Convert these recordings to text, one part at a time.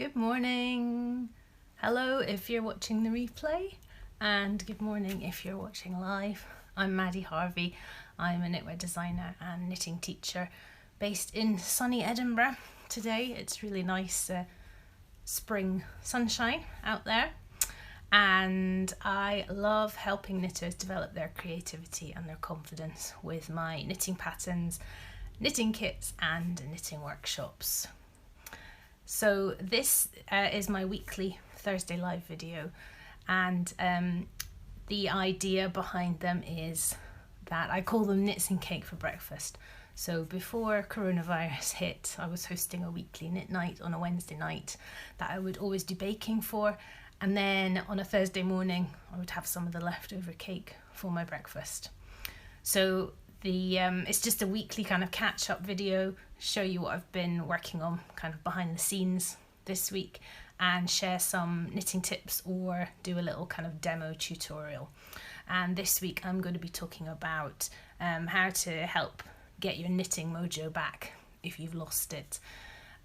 Good morning. Hello if you're watching the replay, and good morning if you're watching live. I'm Maddie Harvey. I'm a knitwear designer and knitting teacher based in sunny Edinburgh. Today it's really nice spring sunshine out there, and I love helping knitters develop their creativity and their confidence with my knitting patterns, knitting kits and knitting workshops. So this is my weekly Thursday live video, and the idea behind them is that I call them knits and cake for breakfast. So before coronavirus hit, I was hosting a weekly knit night on a Wednesday night that I would always do baking for, and then on a Thursday morning I would have some of the leftover cake for my breakfast. So it's just a weekly kind of catch-up video, show you what I've been working on kind of behind the scenes this week, and share some knitting tips or do a little kind of demo tutorial. And this week I'm going to be talking about how to help get your knitting mojo back if you've lost it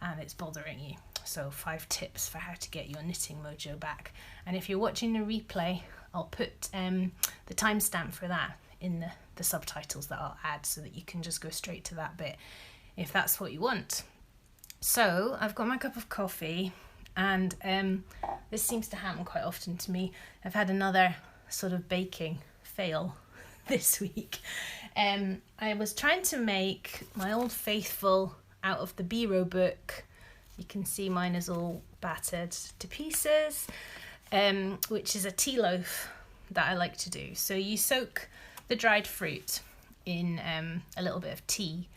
and it's bothering you. So 5 tips for how to get your knitting mojo back. And if you're watching the replay, I'll put the timestamp for that in the subtitles that I'll add, so that you can just go straight to that bit if that's what you want. So I've got my cup of coffee, and this seems to happen quite often to me. I've had another sort of baking fail this week. I was trying to make my Old Faithful out of the Biro book. You can see mine is all battered to pieces, which is a tea loaf that I like to do. So you soak the dried fruit in a little bit of tea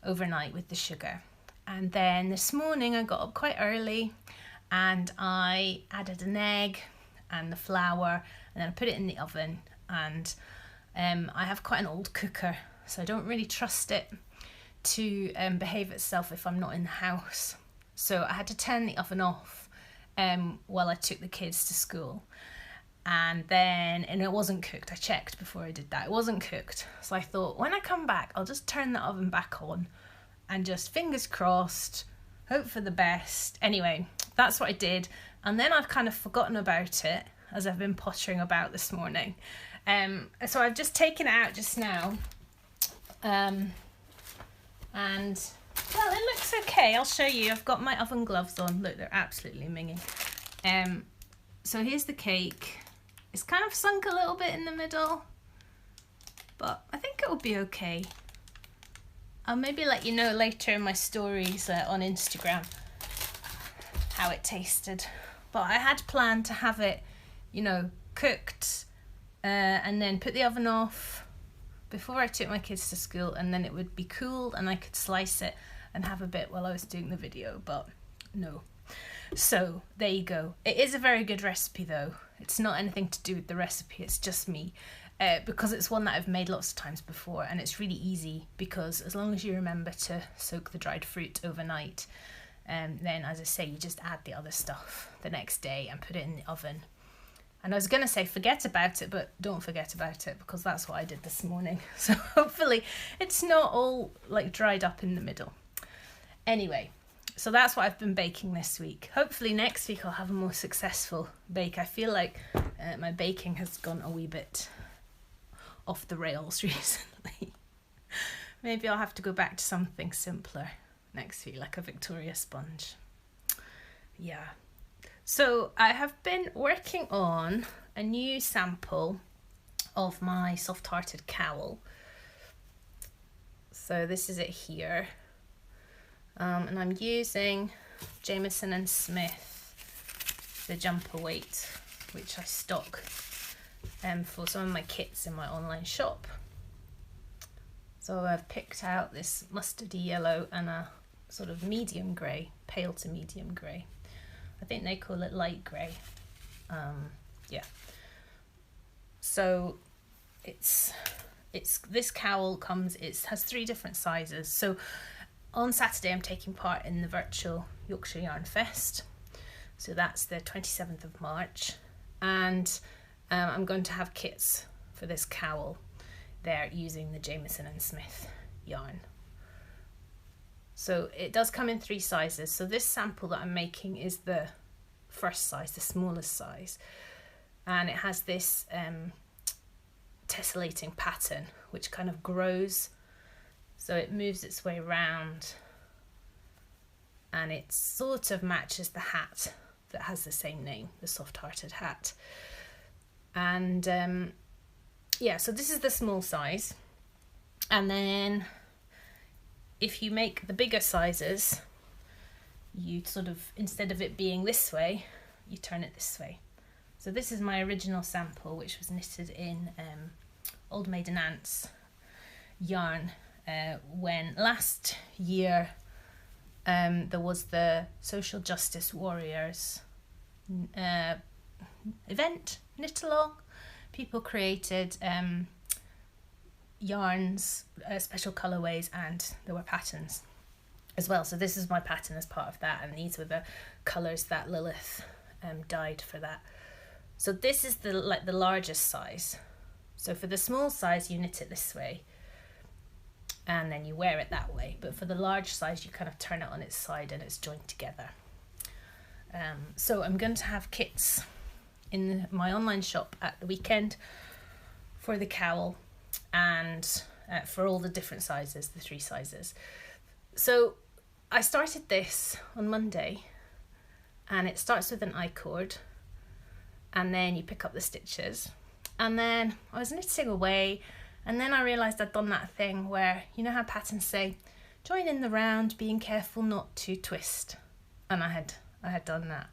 overnight with the sugar, and then this morning I got up quite early and I added an egg and the flour, and then I put it in the oven. And I have quite an old cooker, so I don't really trust it to behave itself if I'm not in the house. So I had to turn the oven off while I took the kids to school. And it wasn't cooked. I checked before I did that. It wasn't cooked. So I thought, when I come back, I'll just turn the oven back on and just fingers crossed, hope for the best. Anyway, that's what I did. And then I've kind of forgotten about it as I've been pottering about this morning. So I've just taken it out just now. And, well, it looks okay. I'll show you. I've got my oven gloves on. Look, they're absolutely minging. So here's the cake. It's kind of sunk a little bit in the middle, but I think it will be okay. I'll maybe let you know later in my stories on Instagram how it tasted. But I had planned to have it, cooked and then put the oven off before I took my kids to school, and then it would be cooled and I could slice it and have a bit while I was doing the video, but no. So there you go. It is a very good recipe though. It's not anything to do with the recipe, it's just me, because it's one that I've made lots of times before, and it's really easy because as long as you remember to soak the dried fruit overnight, then as I say, you just add the other stuff the next day and put it in the oven. And I was going to say forget about it, but don't forget about it, because that's what I did this morning. So hopefully it's not all like dried up in the middle. Anyway, so that's what I've been baking this week. Hopefully next week I'll have a more successful bake. I feel like my baking has gone a wee bit off the rails recently. Maybe I'll have to go back to something simpler next week, like a Victoria sponge. Yeah. So I have been working on a new sample of my soft-hearted cowl. So this is it here. And I'm using Jamieson and Smith, the jumper weight, which I stock for some of my kits in my online shop. So I've picked out this mustardy yellow and a sort of medium grey, pale to medium grey. I think they call it light grey. Yeah. So it's this cowl has 3 different sizes. So on Saturday I'm taking part in the virtual Yorkshire Yarn Fest. So that's the 27th of March, and I'm going to have kits for this cowl there using the Jamieson and Smith yarn. So it does come in 3 sizes. So this sample that I'm making is the first size, the smallest size. And it has this tessellating pattern, which kind of grows. So it moves its way around. And it sort of matches the hat that has the same name, the soft-hearted hat. And yeah, so this is the small size. And then if you make the bigger sizes, you sort of, instead of it being this way, you turn it this way. So this is my original sample, which was knitted in Old Maiden Aunt's yarn when last year there was the Social Justice Warriors event, knit along. People created yarns, special colourways, and there were patterns as well. So this is my pattern as part of that, and these were the colours that Lilith dyed for that. So this is the largest size. So for the small size you knit it this way and then you wear it that way, but for the large size you kind of turn it on its side and it's joined together. So I'm going to have kits in my online shop at the weekend for the cowl and for all the different sizes, the 3 sizes. So I started this on Monday, and it starts with an I-cord, and then you pick up the stitches, and then I was knitting away, and then I realised I'd done that thing where, you know how patterns say, join in the round, being careful not to twist, and I had done that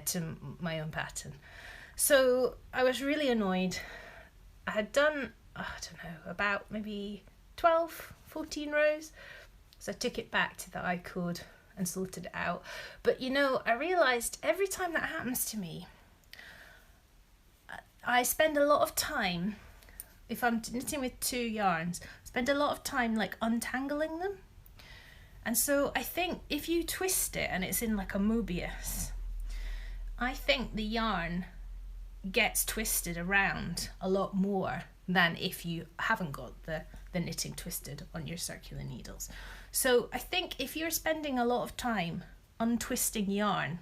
to my own pattern. So I was really annoyed. I had done, I don't know, about maybe 12, 14 rows. So I took it back to the I-cord and sorted it out. But you know, I realised every time that happens to me, I spend a lot of time, if I'm knitting with 2 yarns, spend a lot of time like untangling them. And so I think if you twist it and it's in like a Mobius, I think the yarn gets twisted around a lot more than if you haven't got the knitting twisted on your circular needles. So I think if you're spending a lot of time untwisting yarn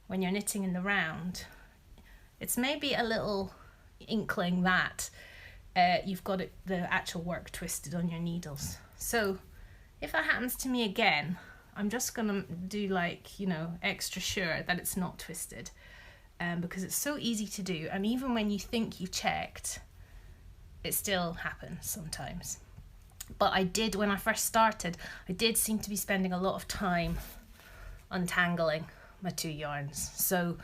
when you're knitting in the round, it's maybe a little inkling that you've got the actual work twisted on your needles. So if that happens to me again, I'm just gonna do like, you know, extra sure that it's not twisted, because it's so easy to do, and even when you think you checked, it still happens sometimes. But I did, when I first started, I did seem to be spending a lot of time untangling my 2 yarns. So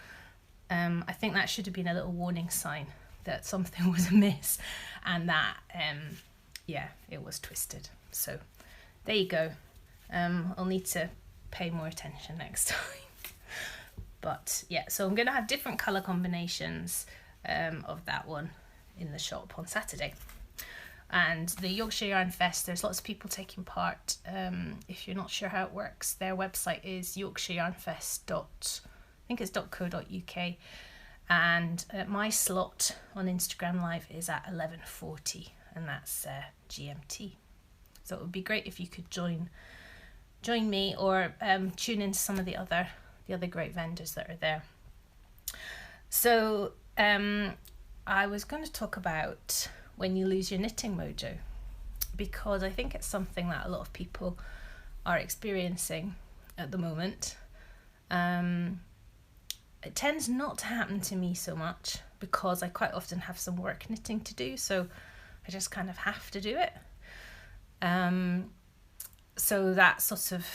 I think that should have been a little warning sign that something was amiss, and that yeah, it was twisted. So there you go. I'll need to pay more attention next time. But yeah, so I'm going to have different colour combinations of that one in the shop on Saturday. And the Yorkshire Yarn Fest, there's lots of people taking part. If you're not sure how it works, their website is yorkshireyarnfest.co.uk, and my slot on Instagram Live is at 11:40, and that's GMT. So it would be great if you could join me, or tune into some of the other great vendors that are there. So I was going to talk about when you lose your knitting mojo, because I think it's something that a lot of people are experiencing at the moment. It tends not to happen to me so much because I quite often have some work knitting to do, so I just kind of have to do it. So that sort of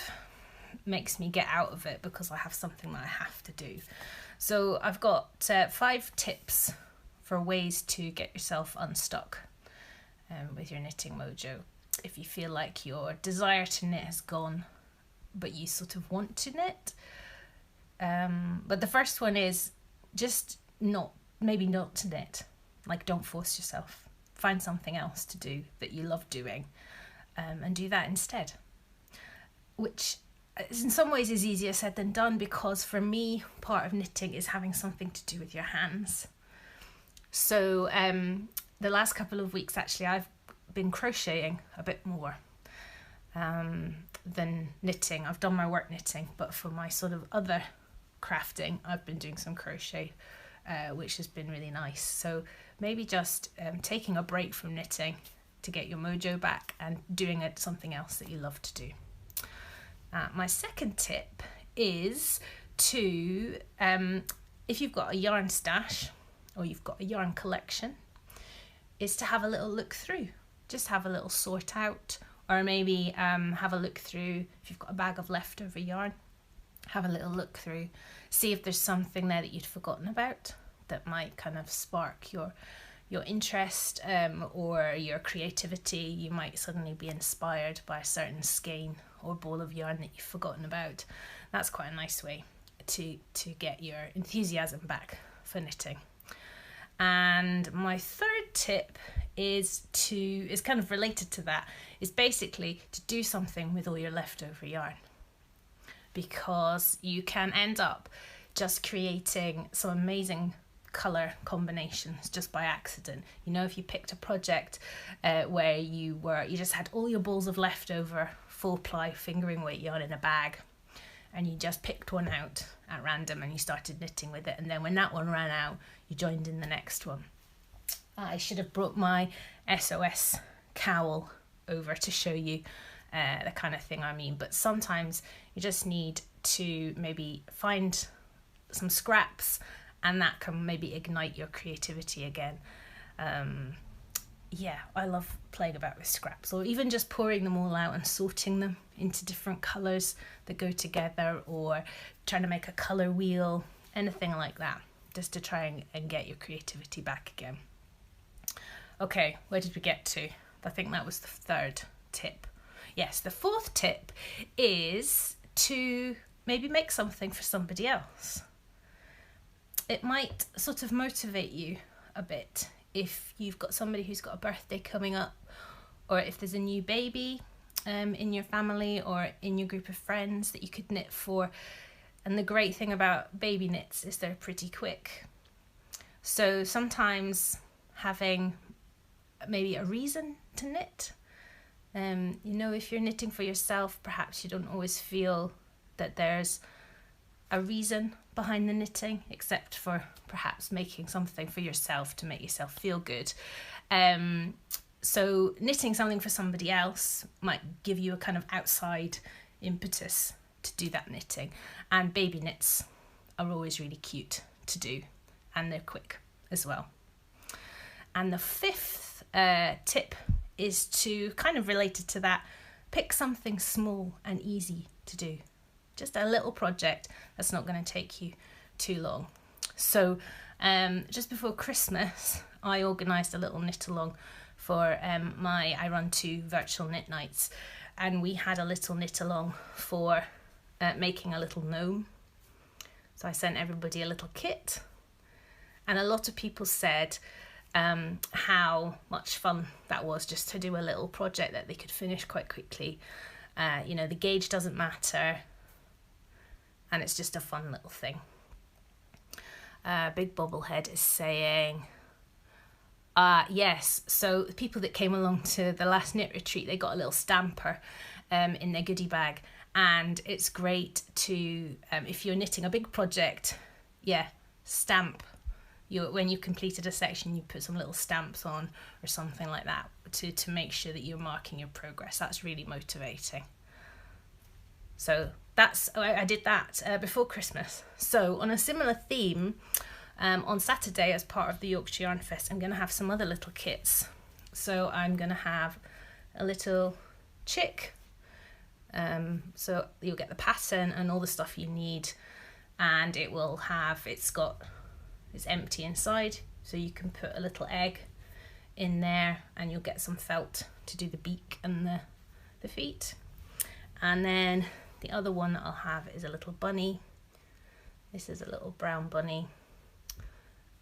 makes me get out of it because I have something that I have to do. So I've got 5 tips for ways to get yourself unstuck with your knitting mojo. If you feel like your desire to knit has gone, but you sort of want to knit. But the first one is just maybe not to knit. Like, don't force yourself. Find something else to do that you love doing, and do that instead. Which in some ways is easier said than done, because for me, part of knitting is having something to do with your hands. So the last couple of weeks, actually, I've been crocheting a bit more. than knitting. I've done my work knitting, but for my sort of other crafting, I've been doing some crochet, which has been really nice. So maybe just taking a break from knitting to get your mojo back and doing something else that you love to do. My second tip is to, if you've got a yarn stash or you've got a yarn collection, is to have a little look through. Just have a little sort out, or maybe have a look through. If you've got a bag of leftover yarn, have a little look through, see if there's something there that you'd forgotten about that might kind of spark your interest or your creativity. You might suddenly be inspired by a certain skein or ball of yarn that you've forgotten about. That's quite a nice way to get your enthusiasm back for knitting. And my third tip is kind of related to that, is basically to do something with all your leftover yarn, because you can end up just creating some amazing colour combinations just by accident. You know, if you picked a project where you just had all your balls of leftover full ply fingering weight yarn in a bag, and you just picked one out at random and you started knitting with it, and then when that one ran out, you joined in the next one. I should have brought my SOS cowl over to show you the kind of thing I mean, but sometimes you just need to maybe find some scraps, and that can maybe ignite your creativity again. Yeah, I love playing about with scraps, or even just pouring them all out and sorting them into different colours that go together, or trying to make a colour wheel, anything like that, just to try and get your creativity back again. Okay, where did we get to? I think that was the third tip. Yes, the fourth tip is to maybe make something for somebody else. It might sort of motivate you a bit if you've got somebody who's got a birthday coming up, or if there's a new baby in your family or in your group of friends that you could knit for. And the great thing about baby knits is they're pretty quick. So sometimes having maybe a reason to knit, you know, if you're knitting for yourself, perhaps you don't always feel that there's a reason behind the knitting, except for perhaps making something for yourself to make yourself feel good. So knitting something for somebody else might give you a kind of outside impetus to do that knitting. And baby knits are always really cute to do, and they're quick as well. And the fifth tip is to kind of related to that, pick something small and easy to do. Just a little project that's not going to take you too long. So just before Christmas, I organised a little knit along for I run 2 virtual knit nights, and we had a little knit along for making a little gnome. So I sent everybody a little kit, and a lot of people said how much fun that was, just to do a little project that they could finish quite quickly. You know, the gauge doesn't matter, and it's just a fun little thing. Big Bobblehead is saying, yes, so the people that came along to the last knit retreat, they got a little stamper in their goodie bag, and it's great to, if you're knitting a big project, stamp. When you've completed a section, you put some little stamps on or something like that to make sure that you're marking your progress. That's really motivating. So I did that before Christmas. So on a similar theme, on Saturday, as part of the Yorkshire Yarn Fest, I'm going to have some other little kits. So I'm going to have a little chick. So you'll get the pattern and all the stuff you need, and it's empty inside, so you can put a little egg in there, and you'll get some felt to do the beak and the feet. And then the other one that I'll have is a little bunny. This is a little brown bunny,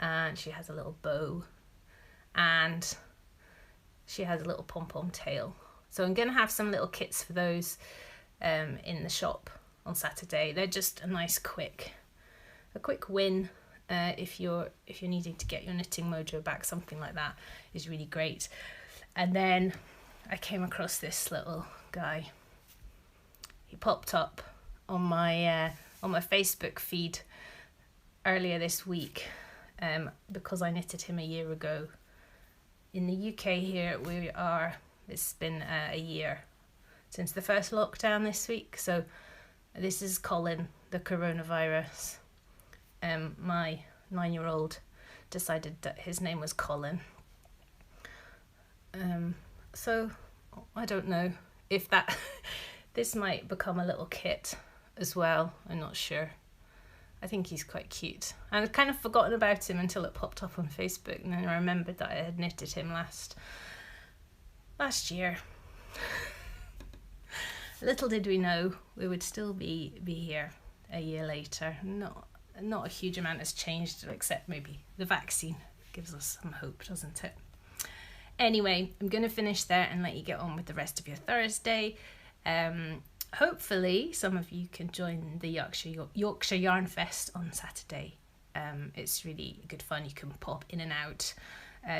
and she has a little bow, and she has a little pom-pom tail. So I'm going to have some little kits for those in the shop on Saturday. They're just a nice quick win. If you're needing to get your knitting mojo back, something like that is really great. And then I came across this little guy. He popped up on my Facebook feed earlier this week because I knitted him a year ago. In the UK here it's been a year since the first lockdown this week, so this is Colin, the coronavirus. My 9-year-old decided that his name was Colin. So I don't know if that this might become a little kit as well. I'm not sure. I think he's quite cute. And I'd kind of forgotten about him until it popped up on Facebook, and then I remembered that I had knitted him last year. Little did we know we would still be here a year later. Not a huge amount has changed, except maybe the vaccine gives us some hope, doesn't it? Anyway, I'm going to finish there and let you get on with the rest of your Thursday. Hopefully some of you can join the Yorkshire Yarn Fest on Saturday. It's really good fun. You can pop in and out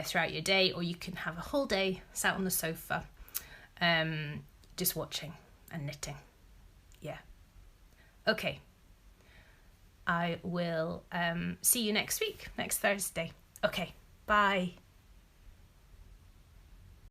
throughout your day, or you can have a whole day sat on the sofa just watching and knitting. Yeah. Okay. I will see you next week, next Thursday. Okay, bye.